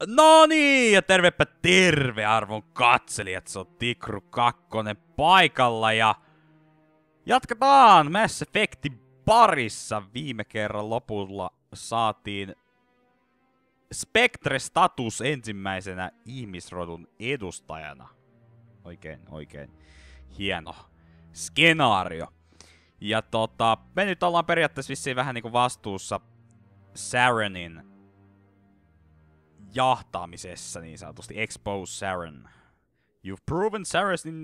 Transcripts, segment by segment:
No niin, ja tervepä terve arvon katselijat, se on Tikru 2 paikalla ja jatketaan Mass Effectin parissa. Viime kerran lopulla saatiin Spectre-status ensimmäisenä ihmisrodun edustajana. Oikein hieno skenaario. Ja me nyt ollaan periaatteessa vissiin vähän niinku vastuussa Sarenin jahtaamisessa niin sanotusti. Expose Saren. You've proven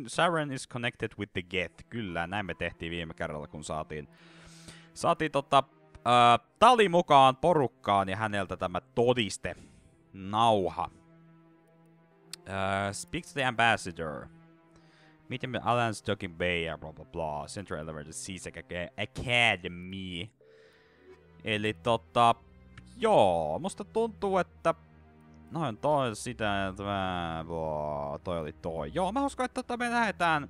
Saren is connected with the Geth. Kyllä, näin me tehtiin viime kerralla, kun saatiin Tali mukaan porukkaan ja häneltä tämä todiste nauha. Speak to the ambassador. Meet him at Alan's Docking Bay ja blah blah blah. Central Elevator Seasec Academy. Eli joo, musta tuntuu, että noin toi sitä ja tämä, toi oli toi. Joo, mä uskon, että me lähdetään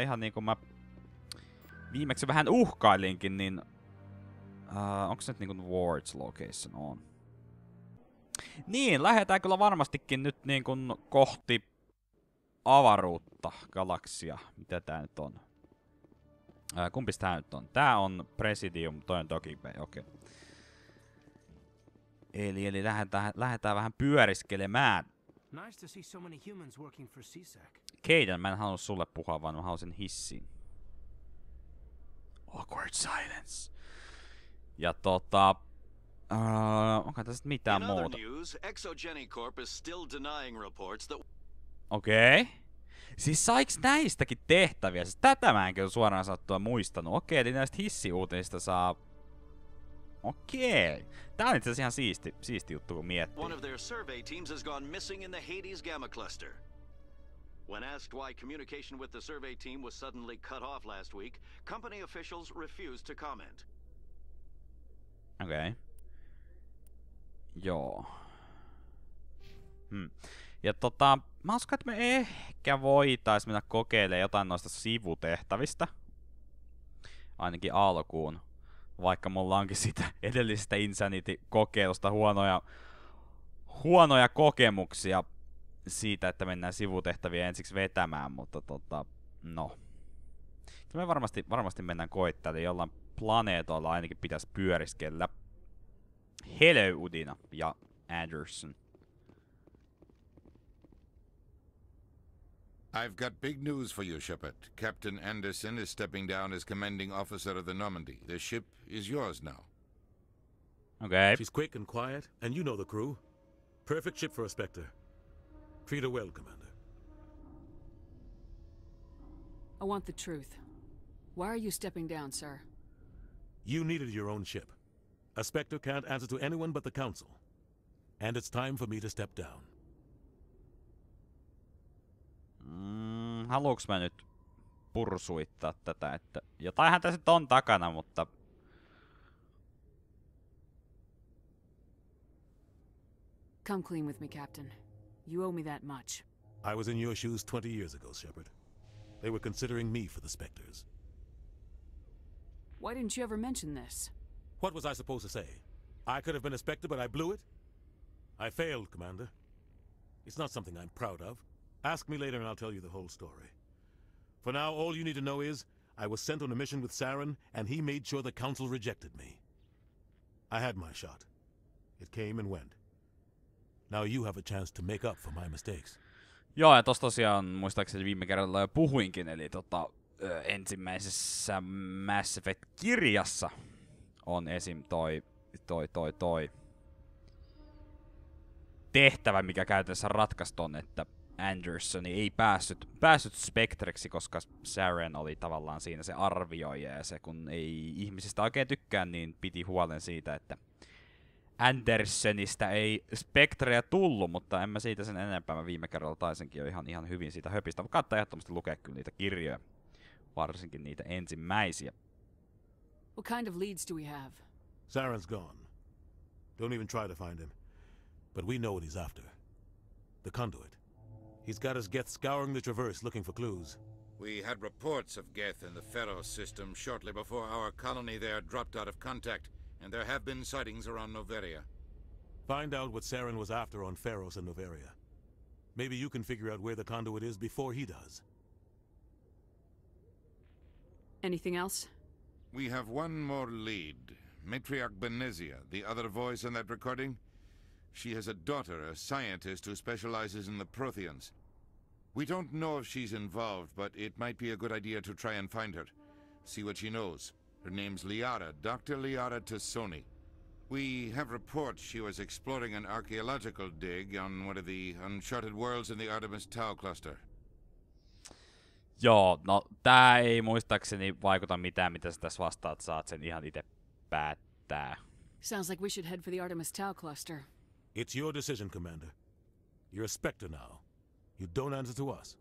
ihan niinku mä viimeksi vähän uhkailinkin, niin onko se nyt niinku Wards location on? Niin, lähdetään kyllä varmastikin nyt niinku kohti avaruutta, galaksia. Mitä tää nyt on? Kumpis tää nyt on? Tää on Presidium, toi on Docking Bay, okei. Eli lähdetään vähän pyöriskelemään. Nice to see so many humans working for CSAC. Keiden, mä en halua sulle puhua, vaan mä halusin hissiin. Awkward silence. Ja onko tässä mitään muuta? Okei. Siis saiks näistäkin tehtäviä? Siis tätä mä enkin suoraan sattua muistanut. Okei, eli näistä hissiuutista saa... Okei. Tää on itse asiassa ihan siisti juttu, kun miettii. One of their survey teams has gone missing in the Hades Gamma Cluster. When asked why communication with the survey team was suddenly cut off last week, company officials refused to comment. Okei. Joo. Ja mä uskon, että me ehkä voitais mennä kokeilemaan jotain noista sivutehtävistä. Ainakin alkuun. Vaikka mulla onkin sitä edellisestä Insanity-kokeilusta huonoja kokemuksia siitä, että mennään sivutehtäviä ensiksi vetämään, mutta no. Me varmasti mennään koittamaan, eli jollain planeetoilla ainakin pitäisi pyöriskellä. Hello, Udina ja Anderson. I've got big news for you, Shepard. Captain Anderson is stepping down as commanding officer of the Normandy. The ship is yours now. Okay. She's quick and quiet, and you know the crew. Perfect ship for a Spectre. Treat her well, Commander. I want the truth. Why are you stepping down, sir? You needed your own ship. A Spectre can't answer to anyone but the Council. And it's time for me to step down. Haluuks mä nyt pursuittaa tätä, että jotainhan tässä nyt on takana, mutta... Come clean with me, Captain. You owe me that much. I was in your shoes 20 years ago, Shepard. They were considering me for the Spectres. Why didn't you ever mention this? What was I supposed to say? I could have been a Spectre, but I blew it? I failed, Commander. It's not something I'm proud of. Ask me later and I'll tell you the whole story. For now, all you need to know is, I was sent on a mission with Saren, and he made sure the Council rejected me. I had my shot. It came and went. Now you have a chance to make up for my mistakes. Joo, ja tossa tosiaan muistaakseni viime kerralla jo puhuinkin, eli ensimmäisessä Mass Effect-kirjassa on esim. toi tehtävä, mikä käytännössä ratkaisi ton, että Anderson ei päässyt Spectreksi, koska Saren oli tavallaan siinä se arvioija, ja se kun ei ihmisistä oikein tykkää, niin piti huolen siitä, että Andersonista ei Spectreä tullut, mutta en mä siitä sen enempää. Mä viime kerralla taisinkin jo ihan hyvin siitä höpistä, mutta kannattaa ehdottomasti lukea kyllä niitä kirjoja, varsinkin niitä ensimmäisiä. What kind of leads do we have? Saren's gone. Don't even try to find him. But we know what he's after. The conduit. He's got his Geth scouring the Traverse looking for clues. We had reports of Geth in the Pharaoh system shortly before our colony there dropped out of contact, and there have been sightings around Noveria. Find out what Saren was after on Pharos and Noveria. Maybe you can figure out where the conduit is before he does. Anything else? We have one more lead. Matriarch Benezia, the other voice in that recording. She has a daughter, a scientist who specializes in the Protheans. We don't know if she's involved, but it might be a good idea to try and find her. See what she knows. Her name's Liara, Dr. Liara Tassoni. We have reports she was exploring an archaeological dig on one of the uncharted worlds in the Artemis Tau cluster. Joo, no tää ei muistaakseni vaikuta mitään, mitä sä tässä vastaat, saat sen ihan itse päättää. Sounds like we should head for the Artemis Tau cluster. It's your decision, Commander. You're a Spectre now. You don't answer to us.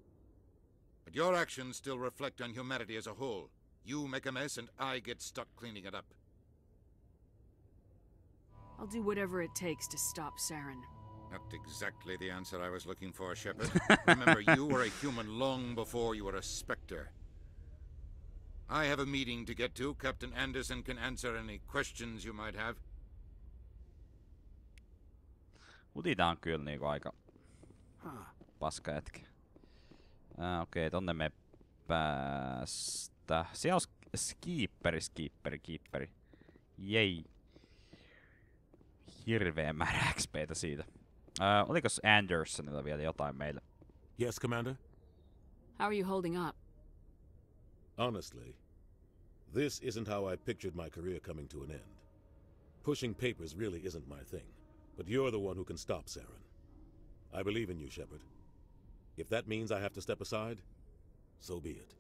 But your actions still reflect on humanity as a whole. You make a mess and I get stuck cleaning it up. I'll do whatever it takes to stop Saren. Not exactly the answer I was looking for, Shepard. Remember, you were a human long before you were a Spectre. I have a meeting to get to. Captain Anderson can answer any questions you might have. Utita on kyllä niinku aika paska jätkä. Okei, tonne me päästä. Siellä on skipperi. Jei. Hirveä määrä XP:tä siitä. Olikos Andersonilla vielä jotain meille? Yes, Commander? How are you holding up? Honestly, this isn't how I pictured my career coming to an end. Pushing papers really isn't my thing, but you're the one who can stop Saren. I believe in you, Shepard. If that means I have to step aside, so be it.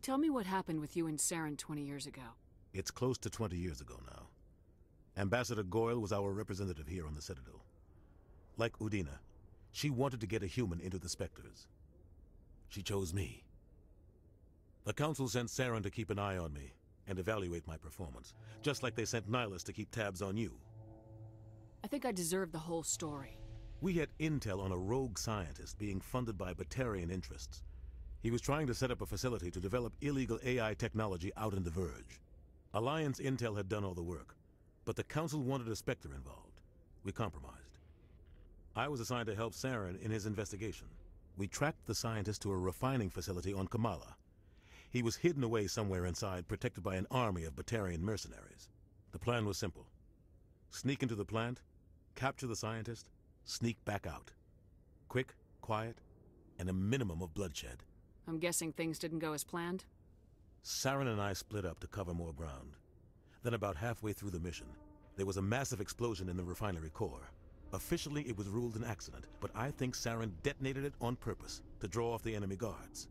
Tell me what happened with you and Saren 20 years ago. It's close to 20 years ago now. Ambassador Goyle was our representative here on the Citadel. Like Udina, she wanted to get a human into the Spectres. She chose me. The Council sent Saren to keep an eye on me and evaluate my performance, just like they sent Nihilus to keep tabs on you. I think I deserve the whole story. We had intel on a rogue scientist being funded by Batarian interests. He was trying to set up a facility to develop illegal AI technology out in the Verge. Alliance intel had done all the work, but the Council wanted a Spectre involved. We compromised. I was assigned to help Saren in his investigation. We tracked the scientist to a refining facility on Kamala. He was hidden away somewhere inside, protected by an army of Batarian mercenaries. The plan was simple. Sneak into the plant, capture the scientist, sneak back out. Quick, quiet, and a minimum of bloodshed. I'm guessing things didn't go as planned? Saren and I split up to cover more ground. Then about halfway through the mission, there was a massive explosion in the refinery core. Officially, it was ruled an accident, but I think Saren detonated it on purpose to draw off the enemy guards.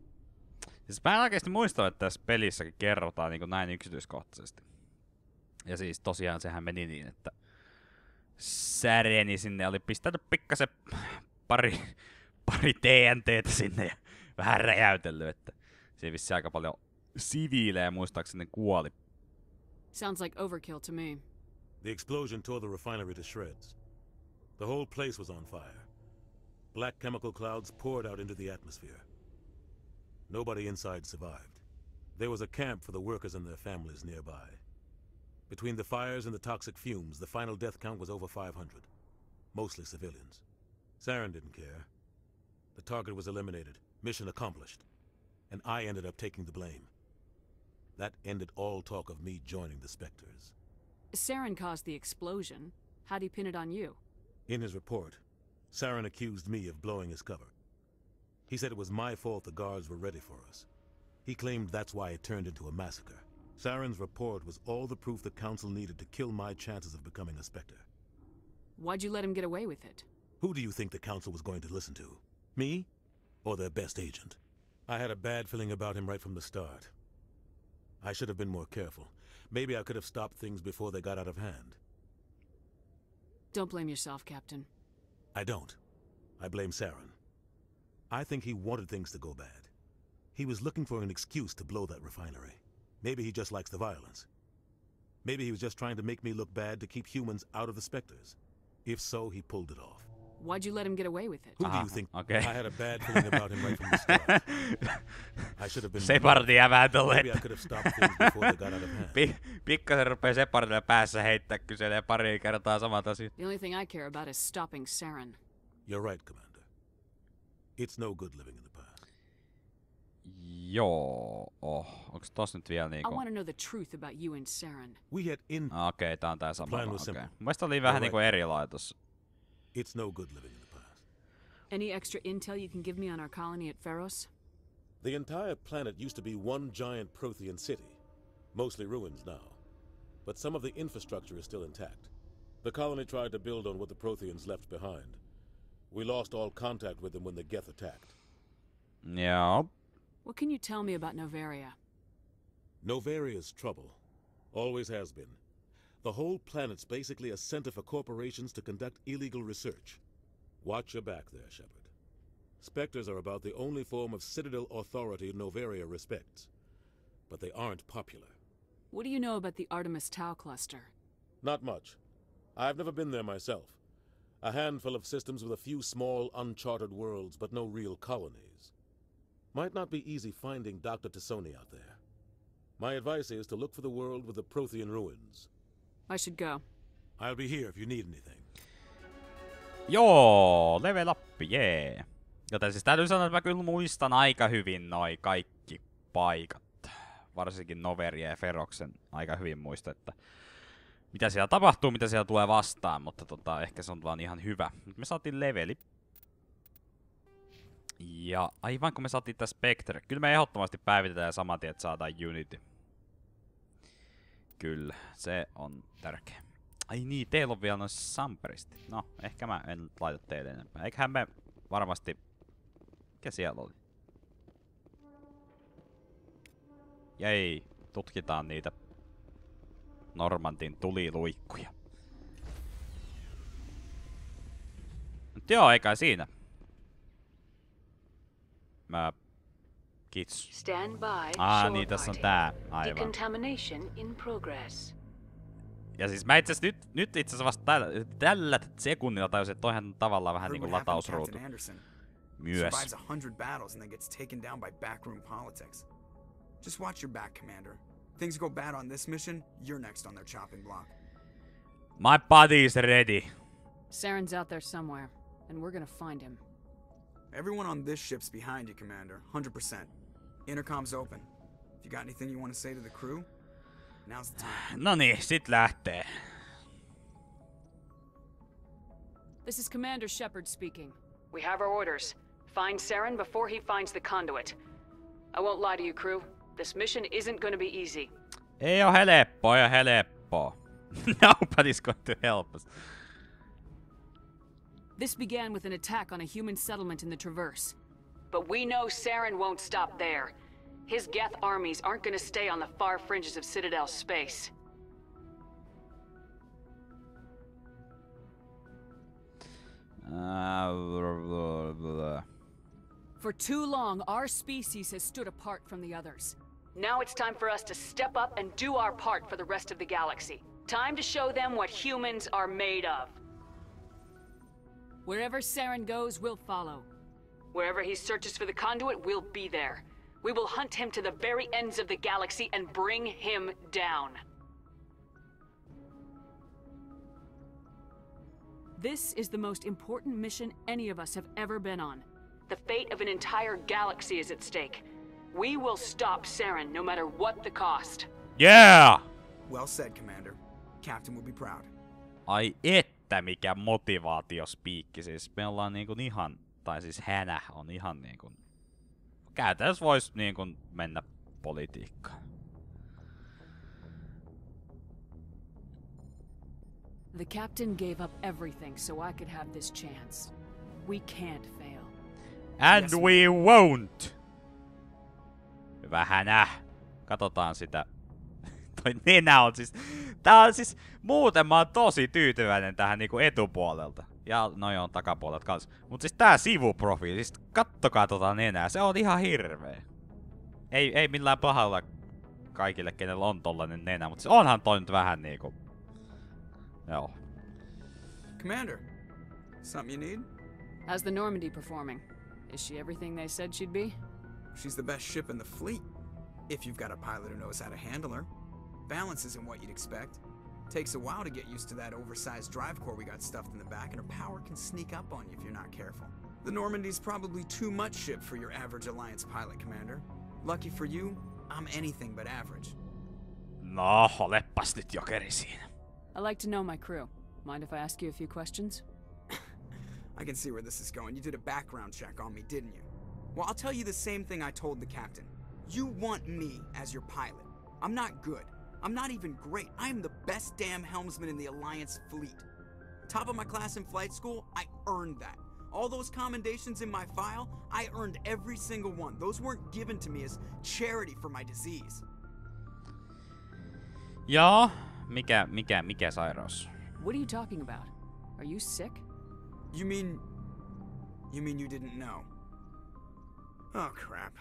Siis mä en oikeesti muista, että tässä pelissäkin kerrotaan niin kuin näin yksityiskohtaisesti. Ja siis tosiaan sehän meni niin, että Sareni sinne oli pistänyt pikkasen pari TNTtä sinne ja vähän räjäytellyt, että siinä vissiin aika paljon siviilejä muistaakseni kuoli. Sounds like overkill to me. The explosion tore the refinery to shreds. The whole place was on fire. Black chemical clouds poured out into the atmosphere. Nobody inside survived. There was a camp for the workers and their families nearby. Between the fires and the toxic fumes, the final death count was over 500. Mostly civilians. Saren didn't care. The target was eliminated. Mission accomplished. And I ended up taking the blame. That ended all talk of me joining the Spectres. Saren caused the explosion. How'd he pin it on you? In his report, Saren accused me of blowing his cover. He said it was my fault the guards were ready for us. He claimed that's why it turned into a massacre. Saren's report was all the proof the Council needed to kill my chances of becoming a Spectre. Why'd you let him get away with it? Who do you think the Council was going to listen to? Me? Or their best agent? I had a bad feeling about him right from the start. I should have been more careful. Maybe I could have stopped things before they got out of hand. Don't blame yourself, Captain. I don't. I blame Saren. I think he wanted things to go bad. He was looking for an excuse to blow that refinery. Maybe he just likes the violence. Maybe he was just trying to make me look bad to keep humans out of the Spectres. If so, he pulled it off. Why'd you let him get away with it? Who do you think? Okay. I had a bad feeling about him right from the start. I should have been... Separdia vähän tulee. Maybe I could have stopped things before they got out of hand. Pikkasen rupee Separdilla päässä heittää, kyselee pari kertaa samat asiat. The only thing I care about is stopping Saren. You're right, Commander. It's no good living in the past. Joo. Onks tos nyt vielä I niinku... want to know the truth about you and Saren. We had in... Okei, tää on tää sama. Plan was Okei. simple. Mun mielestä oli vähän You're niinku eri laitos. It's no good living in the past. Any extra intel you can give me on our colony at Pharos? The entire planet used to be one giant Prothean city. Mostly ruins now. But some of the infrastructure is still intact. The colony tried to build on what the Protheans left behind. We lost all contact with them when the Geth attacked. Joo. What can you tell me about Novaria? Novaria's trouble. Always has been. The whole planet's basically a center for corporations to conduct illegal research. Watch your back there, Shepard. Spectres are about the only form of Citadel authority Novaria respects. But they aren't popular. What do you know about the Artemis Tau cluster? Not much. I've never been there myself. A handful of systems with a few small, uncharted worlds, but no real colonies. Might not be easy finding Dr. Tassoni out there. My advice is to look for the world with the Prothean ruins. I should go. I'll be here if you need anything. Joo, level up, jee. Joten siis täytyy sanoa, että mä kyllä muistan aika hyvin noi kaikki paikat. Varsinkin Noveria ja Feroksen aika hyvin muistan, että mitä siellä tapahtuu, mitä siellä tulee vastaan, mutta ehkä se on vaan ihan hyvä. Nyt me saatiin leveli. Ja aivan kun me saatiin tää Spectre, kyllä me ehdottomasti päivitetään saman tien, että saadaan Unity. Kyllä, se on tärkeä. Ai niin, teillä on vielä noissa samperistit. No, ehkä mä en laita teille enempää. Eiköhän me varmasti... Mikä siellä oli? Jei, tutkitaan niitä Normantin tuliluikkuja. Mut joo, eikä siinä. Kiitos. Stand by. Niin tässä on tää. Aivan. Decontamination in progress. Ja siis mä nyt itse asiassa vasta tällä sekunnilla tajusin, että toihan on tavallaan vähän niinku latausruutu. Myös. Survives 100 battles and then gets taken down by backroom politics. Just watch your back, Commander. Things go bad on this mission, you're next on their chopping block. My body is ready. Saren's out there somewhere, and we're gonna find him. Everyone on this ship's behind you, Commander. 100%. Intercom's open. If you got anything you want to say to the crew, now's the time. Noniin, sit lähtee. This is Commander Shepard speaking. We have our orders. Find Saren before he finds the conduit. I won't lie to you, crew. This mission isn't going to be easy. Ei oo helppoa. Nobody's going to help us. This began with an attack on a human settlement in the Traverse. But we know Saren won't stop there. His Geth armies aren't going to stay on the far fringes of Citadel space. For too long, our species has stood apart from the others. Now it's time for us to step up and do our part for the rest of the galaxy. Time to show them what humans are made of. Wherever Saren goes, we'll follow. Wherever he searches for the conduit, we'll be there. We will hunt him to the very ends of the galaxy and bring him down. This is the most important mission any of us have ever been on. The fate of an entire galaxy is at stake. We will stop Saren no matter what the cost. Yeah! Well said, Commander. Captain will be proud. Ai että mikä motivaatiospiikki. Siis me ollaan niinku ihan... Tai siis hänä on ihan niinku... Käytännössä vois niinku mennä politiikkaan. The captain gave up everything so I could have this chance. We can't fail. And Yes, we won't! Hyvä hänä. Katsotaan sitä. Toi nenä on siis... Tää on siis... Muuten mä oon tosi tyytyväinen tähän niinku etupuolelta. Ja no on takapuolelta kans. Mut siis tää sivuprofiili, siis kattokaa tota nenää. Se on ihan hirveä. Ei millään pahalla kaikille, kenellä on tollanen nenä. Mut siis onhan toi nyt vähän niinku... Joo. Commander, Something you need? How's the Normandy performing? Is she everything they said she'd be? She's the best ship in the fleet. If you've got a pilot who knows how to handle her. Balance isn't what you'd expect. Takes a while to get used to that oversized drive core we got stuffed in the back, and her power can sneak up on you if you're not careful. The Normandy's probably too much ship for your average Alliance pilot, Commander. Lucky for you, I'm anything but average. No, olepas nyt jokeri siinä. I like to know my crew. Mind if I ask you a few questions? I can see where this is going. You did a background check on me, didn't you? Well, I'll tell you the same thing I told the captain. You want me as your pilot. I'm not good. I'm not even great. I am the best damn helmsman in the Alliance fleet. Top of my class in flight school, I earned that. All those commendations in my file, I earned every single one. Those weren't given to me as charity for my disease. Joo, mikä sairaus? What are you talking about? Are you sick? You mean you didn't know? Oh, crap.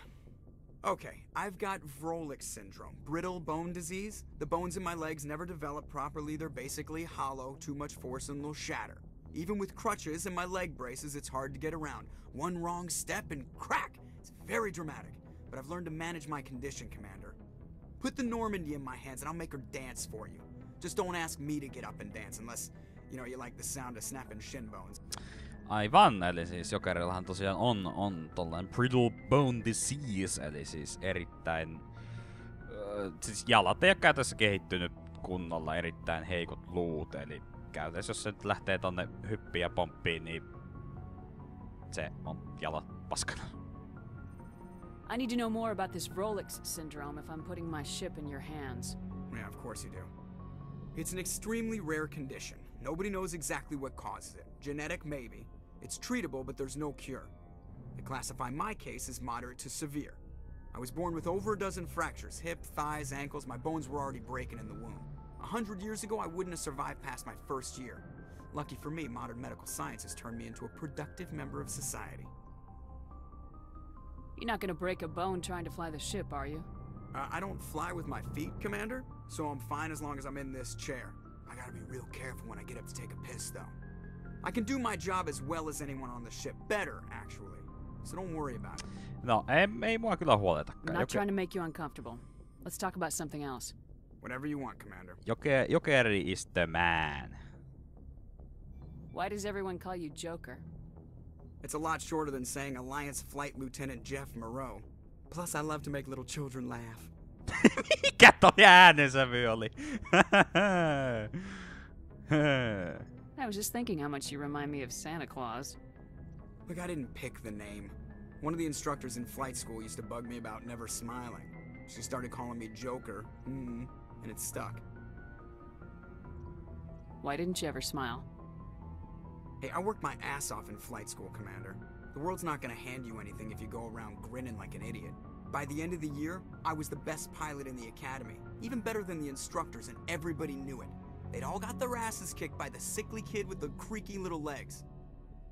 Okay, I've got Vrolik syndrome, brittle bone disease. The bones in my legs never develop properly. They're basically hollow, too much force and they'll shatter. Even with crutches and my leg braces, it's hard to get around. One wrong step and crack! It's very dramatic, but I've learned to manage my condition, Commander. Put the Normandy in my hands and I'll make her dance for you. Just don't ask me to get up and dance unless, you like the sound of snapping shin bones. Aivan, eli siis Jokerillahan tosiaan on tollainen brittle bone disease, eli siis erittäin... siis jalat ei ole käytössä kehittynyt kunnolla, erittäin heikot luut, eli käytössä jos se nyt lähtee tonne hyppiin ja pomppiin, niin se on jalat paskana. I need to know more about this Vrolik syndrome if I'm putting my ship in your hands. Yeah, of course you do. It's an extremely rare condition. Nobody knows exactly what causes it. Genetic, maybe. It's treatable, but there's no cure. They classify my case as moderate to severe. I was born with over a dozen fractures, hip, thighs, ankles. My bones were already breaking in the womb. 100 years ago, I wouldn't have survived past my first year. Lucky for me, modern medical science has turned me into a productive member of society. You're not gonna break a bone trying to fly the ship, are you? I don't fly with my feet, Commander, so I'm fine as long as I'm in this chair. I gotta be real careful when I get up to take a piss, though. I can do my job as well as anyone on the ship. Better, actually. So don't worry about it. No, ei mua kyllä huoletakaan. I'm not trying to make you uncomfortable. Let's talk about something else. Whatever you want, Commander. Jokeri is the man. Why does everyone call you Joker? It's a lot shorter than saying Alliance Flight Lieutenant Jeff Moreau. Plus, I love to make little children laugh. Mikä toi äänensävy oli? I was just thinking how much you remind me of Santa Claus. Look, I didn't pick the name. One of the instructors in flight school used to bug me about never smiling. She started calling me Joker, and it stuck. Why didn't you ever smile? Hey, I worked my ass off in flight school, Commander. The world's not gonna hand you anything if you go around grinning like an idiot. By the end of the year, I was the best pilot in the academy, even better than the instructors, and everybody knew it. They'd all got their asses kicked by the sickly kid with the creaky little legs.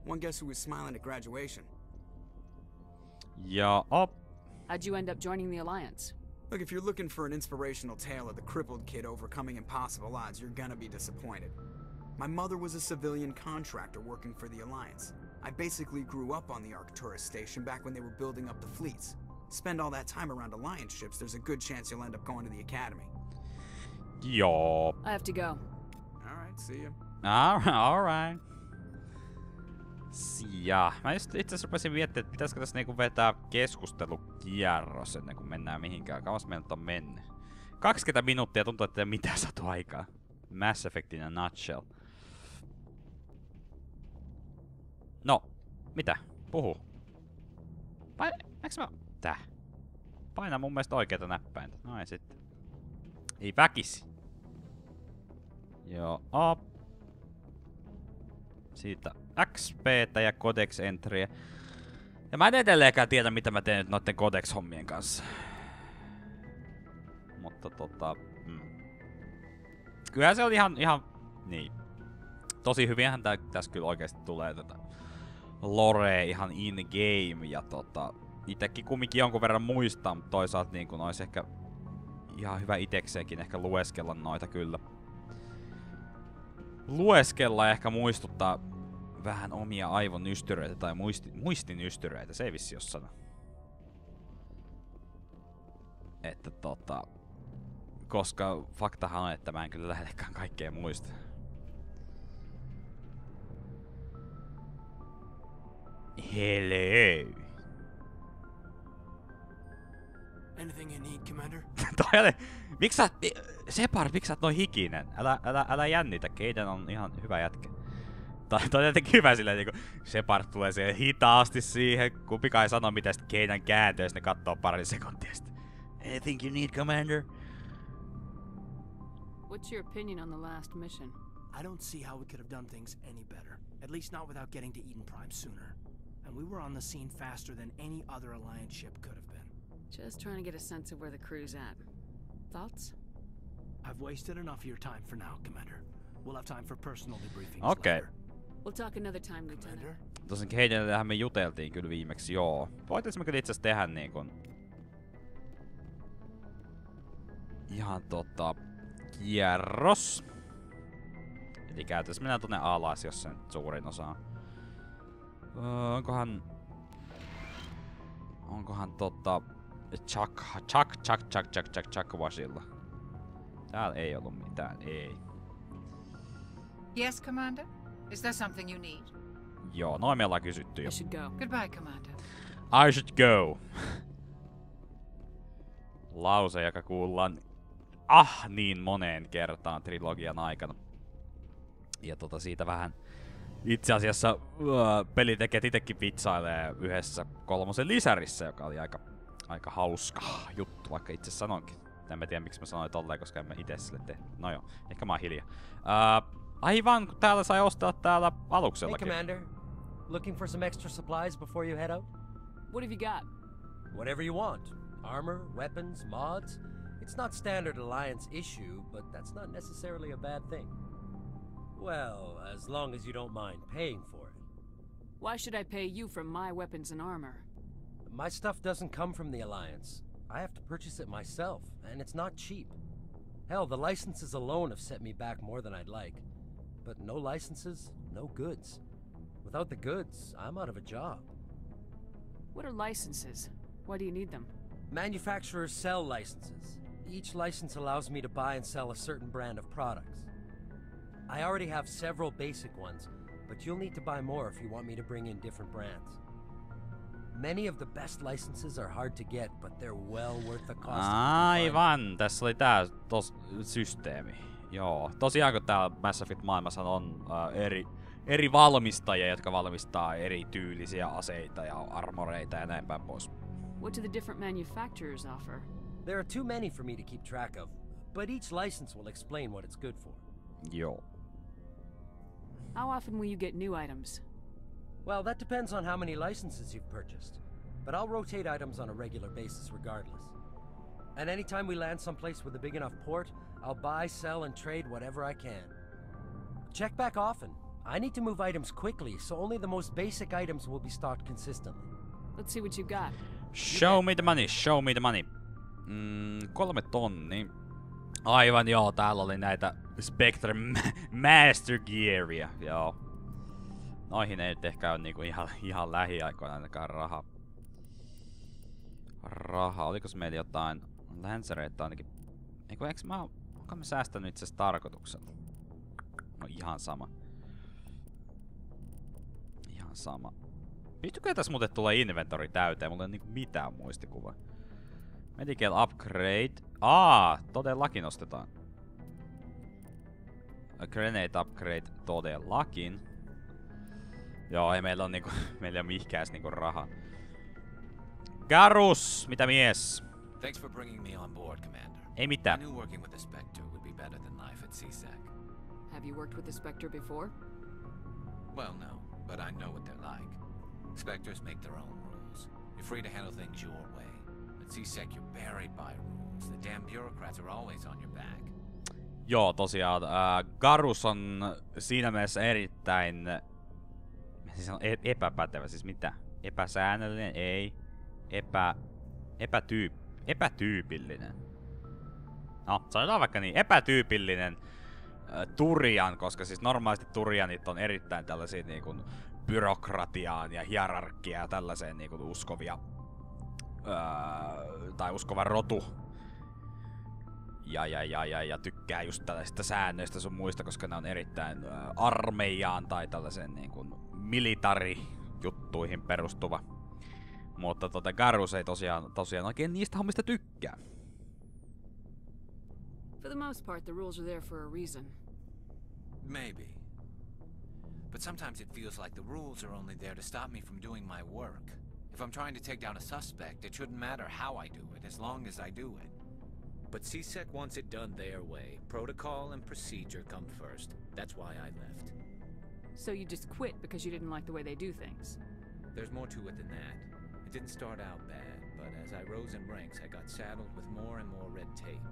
One guess who was smiling at graduation? Ja How'd you end up joining the Alliance? Look, if you're looking for an inspirational tale of the crippled kid overcoming impossible odds, you're gonna be disappointed. My mother was a civilian contractor working for the Alliance. I basically grew up on the Arcturus station back when they were building up the fleets. Spend all that time around Alliance ships, there's a good chance you'll end up going to the academy. Joo. I have to go. Alright, see ya. Alright. Ja, mä just itse asiassa rupesin miettimään, että pitäisikö tässä niinku vetää keskustelukierros ennen kuin mennään mihinkään. Kauas meiltä on mennyt. 20 minuuttia tuntuu, että ei ole mitään saatu aikaa. Mass Effect in a nutshell. No, mitä? Puhu. Eikö mä... Tää? Paina mun mielestä oikeeta näppäintä. Noin sitten. Ei väkisi. Joo, siitä XP:tä ja Codex Entryä. Ja mä en edelleenkään tiedä, mitä mä teen nyt noitten Codex-hommien kanssa. Mutta kyllähän se oli ihan niin. Tosi hyvinhän tässä kyllä oikeesti tulee tätä lore ihan in-game ja itekin kumminkin jonkun verran muistaa, mutta toisaalta niin kun olisi ehkä ihan hyvä itekseenkin ehkä lueskella noita kyllä. Lueskella ja ehkä muistuttaa vähän omia aivonystyröitä tai muistinystyröitä, se ei vissi jos sano. Että koska faktahan on, että mä en kyllä lähellekään kaikkea muista. Hello! Anything you need, Commander? Miksi sä... Separ, miksi sä oot noin hikinen? Älä jännitä, Keiden on ihan hyvä jätkä. Toi on jotenkin hyvä silleen niinku... Separ tulee siihen hitaasti siihen, kumpikaan ei sano mitään, sit Keiden kääntyy, ne kattoo pari sekuntia sit. Anything you need, Commander? What's your opinion on the last mission? I don't see how we could have done things any better. At least not without getting to Eden Prime sooner. And we were on the scene faster than any other Alliance ship could have been. Just trying to get a sense of where the crew's at. Thoughts? I've wasted enough of your time for now, Commander. We'll have time for personal debriefings Okay. later. We'll talk another time, Lieutenant. Commander? Tosin Heidenillähän me juteltiin kyllä viimeksi, joo. Voitais me kyllä itse asiassa tehdä niinkun... Ihan kierros. Eli käytännössä mennään tonne alas, jos sen suurin osa on. Onkohan Chuck Washilla. Täällä ei ollut mitään, ei. Yes, Commander? Is there something you need? Joo, noin me ollaan kysytty jo. I should go. Goodbye, Commander. I should go. Lause, joka kuullaan niin moneen kertaan trilogian aikana. Ja siitä vähän itse asiassa pelitekijät itekin vitsailee yhdessä 3 lisärissä, joka oli aika hauska juttu, vaikka itse sanoinkin. En mä tiedä miksi mä sanoin tolleen, koska en mä ite sille tehnyt. No joo, ehkä mä oon hiljaa. Aivan, kun täällä sai ostaa täällä aluksellakin. Hey, Commander. Looking for some extra supplies before you head out? What have you got? Whatever you want. Armor, weapons, mods. It's not standard Alliance issue, but that's not necessarily a bad thing. Well, as long as you don't mind paying for it. Why should I pay you for my weapons and armor? My stuff doesn't come from the Alliance. I have to purchase it myself, and it's not cheap. Hell, the licenses alone have set me back more than I'd like. But no licenses, no goods. Without the goods, I'm out of a job. What are licenses? Why do you need them? Manufacturers sell licenses. Each license allows me to buy and sell a certain brand of products. I already have several basic ones, but you'll need to buy more if you want me to bring in different brands. Many of the best licenses are hard to get, but they're well worth the cost. Aivan, tässä oli tää systeemi. Joo, tosiaan kun täällä Mass Effect-maailmassa on eri valmistajia, jotka valmistaa eri tyylisiä aseita ja armoreita ja näin päin pois. What do the different manufacturers offer? There are too many for me to keep track of, but each license will explain what it's good for. Joo. How often will you get new items? Well, that depends on how many licenses you've purchased. But I'll rotate items on a regular basis regardless. And anytime we land someplace with a big enough port, I'll buy, sell, and trade whatever I can. Check back often. I need to move items quickly, so only the most basic items will be stocked consistently. Let's see what you got. Show me the money, show me the money. 3 tonnia. Aivan joo, täällä oli näitä Spectre Master Gearia, joo. Noihin ei nyt ehkä ole niinku ihan lähiaikoina ainakaan raha. Olikos meillä jotain Lancereita ainakin? Eiku onko mä säästänyt itse asiassa tarkoituksella? No ihan sama. Ihan sama. Pystyykö tässä muuten tulla inventori täyteen? Mulla ei niinku mitään muistikuvaa. Medical upgrade. Todellakin nostetaan. Grenade upgrade todellakin. Joo, ei meillä on niinku, meillä ei oo mihkääs niinku rahaa. Garus, mitä mies? Thanks for bringing me on board, Commander. Ei mitään. I knew working with the Spectre would be better than life at CSEC. Have you worked with the Spectre before? Well, no, but I know what they're like. Spectres make their own rules. You're free to handle things your way. At CSEC, you're buried by rules. The damn bureaucrats are always on your back. Joo, tosiaan. Garus on siinä mielessä erittäin... Siis on epäpätevä, siis mitä? Epäsäännöllinen? Ei. Epätyypillinen. No, sanotaan vaikka niin. Epätyypillinen Turian, koska siis normaalisti Turianit on erittäin tällaisia niinku byrokratiaan ja hierarkiaan ja tällaiseen niinku uskovia tai uskova rotu. Ja tykkää just tällaisista säännöistä sun muista, koska ne on erittäin armeijaan tai tällaiseen niinku militarijuttuihin perustuva. Mutta Garus ei tosiaan oikein niistä hommista tykkää. For the most part, the rules are there for a reason. Maybe. But sometimes it feels like the rules are only there to stop me from doing my work. If I'm trying to take down a suspect, it shouldn't matter how I do it, as long as I do it. But CSEC wants it done their way. Protocol and procedure come first. That's why I left. So you just quit because you didn't like the way they do things? There's more to it than that. It didn't start out bad, but as I rose in ranks, I got saddled with more and more red tape.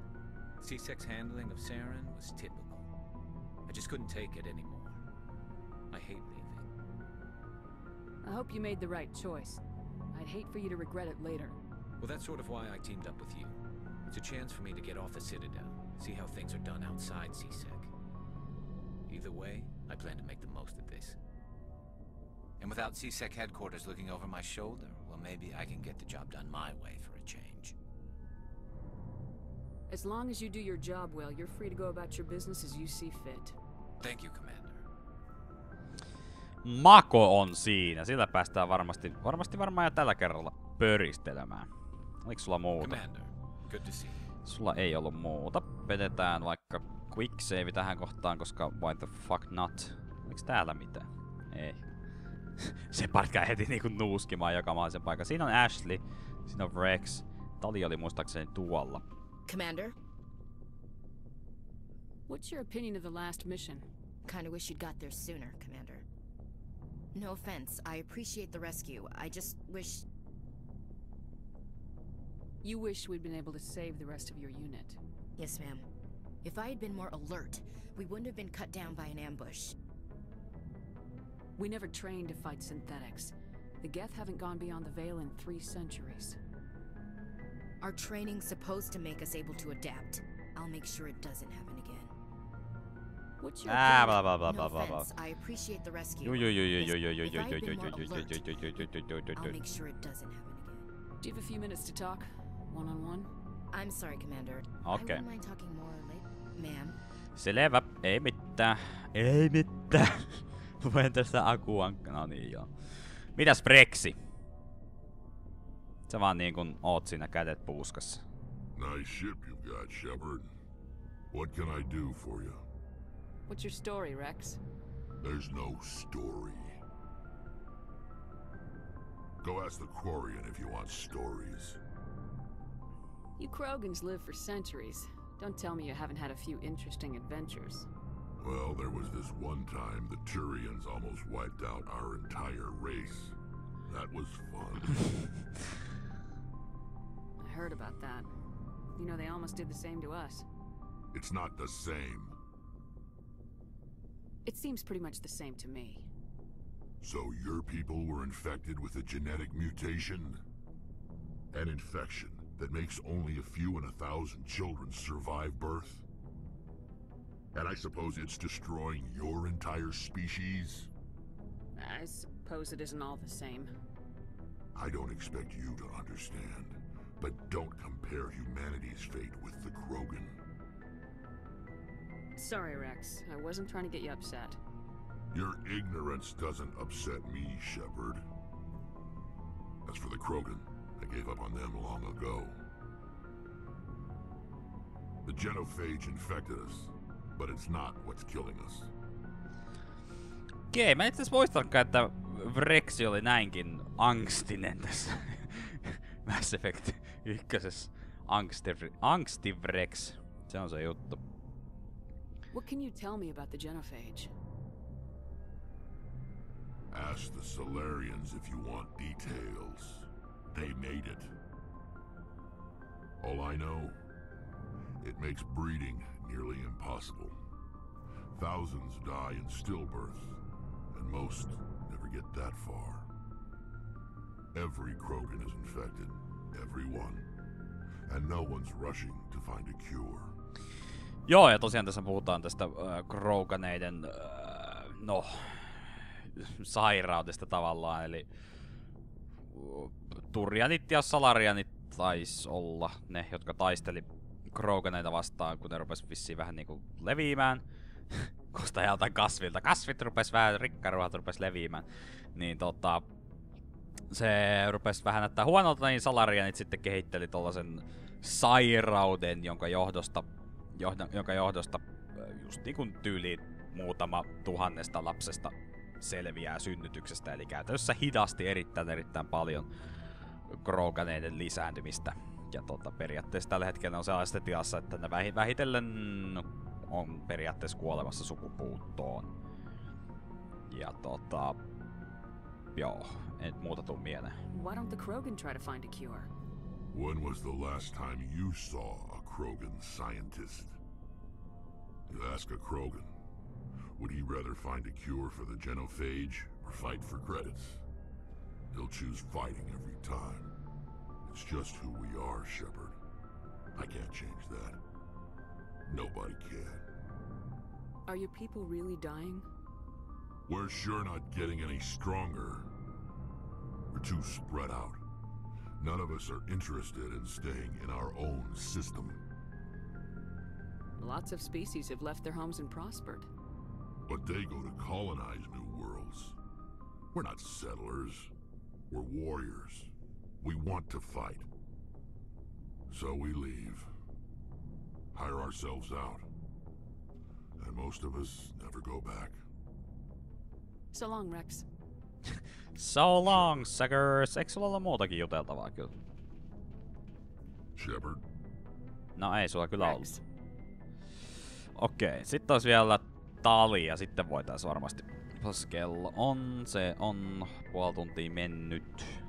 CSEC's handling of Saren was typical. I just couldn't take it anymore. I hate leaving. I hope you made the right choice. I'd hate for you to regret it later. Well, that's sort of why I teamed up with you. It's a chance for me to get off the Citadel, see how things are done outside CSEC. Either way, I plan to make the most of this. And without CSEC headquarters looking over my shoulder, well, maybe I can get the job done my way for a change. As long as you do your job well, you're free to go about your business as you see fit. Thank you, Commander. Mako on siinä. Sillä päästään varmaan jo tällä kerralla pöristelemään. Oliko sulla muuta? Commander, good to see you. Sulla ei ollut muuta. Vedetään vaikka quick save tähän kohtaan, koska why the fuck not? Oliko täällä mitään? Ei. Se käy heti niinku nuuskimaan jakamaan sen paikan. Siinä on Ashley, siinä on Rex. Tali oli muistaakseni tuolla. Commander? What's your opinion of the last mission? Kinda wish you'd got there sooner, Commander. No offense, I appreciate the rescue. I just wish... You wish we'd been able to save the rest of your unit. Yes, ma'am. If I had been more alert, we wouldn't have been cut down by an ambush. We never trained to fight synthetics. The Geth haven't gone beyond the Veil in 3 centuries. Our training's supposed to make us able to adapt. I'll make sure it doesn't happen again. What's your blah blah blah no blah blah blah. offense, I appreciate the rescue. Yo. If I had been more alert, I'll make sure it doesn't happen again. Do you have a few minutes to talk? One-on-one? I'm sorry, Commander. Okay. I wouldn't mind talking more later. Ma'am. Selvä. Ei mitään. Ei mitään. Luen tästä akuankka. No niin joo. Mitäs Brexi? Sä vaan niin kun oot siinä kädet puuskassa. Nice ship you've got, Shepard. What can I do for you? What's your story, Rex? There's no story. Go ask the Quarian if you want stories. You Krogans live for centuries. Don't tell me you haven't had a few interesting adventures. Well, there was this one time the Turians almost wiped out our entire race. That was fun. I heard about that. You know, they almost did the same to us. It's not the same. It seems pretty much the same to me. So your people were infected with a genetic mutation? An infection that makes only a few in 1,000 children survive birth? And I suppose it's destroying your entire species? I suppose it isn't all the same. I don't expect you to understand, but don't compare humanity's fate with the Krogan. Sorry, Rex. I wasn't trying to get you upset. Your ignorance doesn't upset me, Shepard. As for the Krogan, I gave up on them long ago. The genophage infected us, but it's not what's killing us. Okei, mä itse asiassa muistankaan, että Vrexi oli näinkin angstinen tässä Mass Effect 1. Angstivrex. Se on se juttu. What can you tell me about the genophage? Ask the Solarians if you want details. They made it. All I know, it makes breeding nearly impossible. Thousands die in stillbirth, and most never get that far. Every Krogan is infected, every one. And no one's rushing to find a cure. Joo, ja tosiaan tässä puhutaan tästä Kroganeiden, no, sairaudesta tavallaan, eli Turianit ja Salarianit tais olla ne, jotka taisteli Kroganeita vastaan, kun ne rupes vissiin vähän niinku leviämään. Kostajalta kasvilta. Kasvit rupes vähän, rikkaruohat rupes leviämään. Niin se rupes vähän näyttää huonolta, niin Salarianit sitten kehitteli tollasen sairauden, jonka johdosta just niin kuin tyyliin muutama tuhannesta lapsesta selviää synnytyksestä. Eli käytännössä hidasti erittäin paljon Kroganeiden lisääntymistä. Ja periaatteessa tällä hetkellä on sellaisessa tilassa, että ne vähitellen on periaatteessa kuolemassa sukupuuttoon. Ja joo, ei muuta tuu mieleen. Why don't the Krogan try to find a cure? When was the last time you saw a Krogan scientist? You ask a Krogan, would he rather find a cure for the genophage or fight for credits? He'll choose fighting every time. It's just who we are, Shepard. I can't change that. Nobody can. Are your people really dying? We're sure not getting any stronger. We're too spread out. None of us are interested in staying in our own system. Lots of species have left their homes and prospered. But they go to colonize new worlds. We're not settlers. We're warriors. We want to fight. So we leave. Hire ourselves out. And most of us never go back. So long, Rex. So long, suckers. Eikö sulla olla muutakin juteltavaa kyllä? Shepard. No ei sulla kyllä ollut. Okei, sitten olisi vielä Tali ja sitten voitais varmasti. Kello on, se on puoli tuntia mennyt.